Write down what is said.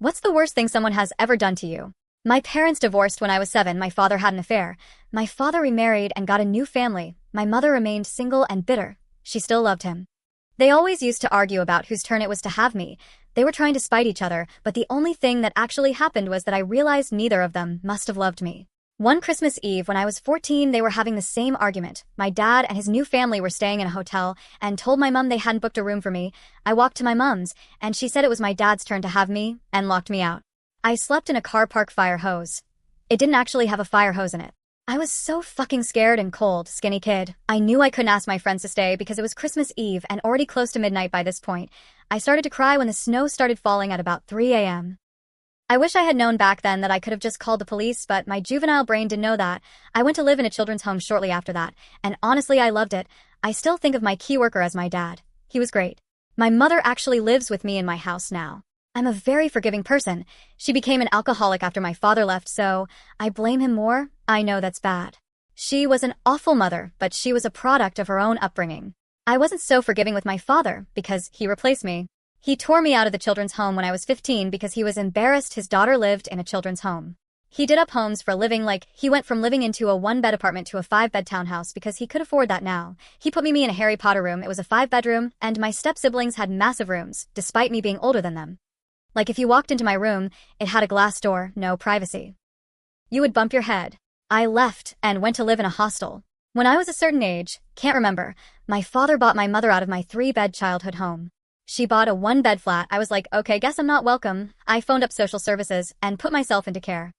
What's the worst thing someone has ever done to you? My parents divorced when I was 7. My father had an affair. My father remarried and got a new family. My mother remained single and bitter. She still loved him. They always used to argue about whose turn it was to have me. They were trying to spite each other, but the only thing that actually happened was that I realized neither of them must have loved me. One Christmas Eve when I was 14, they were having the same argument. My dad and his new family were staying in a hotel and told my mom they hadn't booked a room for me. I walked to my mom's, and she said it was my dad's turn to have me, and locked me out. I slept in a car park fire hose. It didn't actually have a fire hose in it. I was so fucking scared and cold, skinny kid. I knew I couldn't ask my friends to stay because it was Christmas Eve and already close to midnight by this point. I started to cry when the snow started falling at about 3 a.m. I wish I had known back then that I could have just called the police, but my juvenile brain didn't know that. I went to live in a children's home shortly after that, and honestly I loved it. I still think of my key worker as my dad. He was great. My mother actually lives with me in my house now. I'm a very forgiving person. She became an alcoholic after my father left, so I blame him more. I know that's bad. She was an awful mother, but she was a product of her own upbringing. I wasn't so forgiving with my father because he replaced me. He tore me out of the children's home when I was 15 because he was embarrassed his daughter lived in a children's home. He did up homes for a living, like he went from living into a 1-bed apartment to a 5-bed townhouse because he could afford that now. He put me in a Harry Potter room. It was a 5-bedroom, and my step-siblings had massive rooms, despite me being older than them. Like if you walked into my room, it had a glass door, no privacy. You would bump your head. I left and went to live in a hostel. When I was a certain age, can't remember, my father bought my mother out of my 3-bed childhood home. She bought a 1-bed flat. I was like, okay, guess I'm not welcome. I phoned up social services and put myself into care.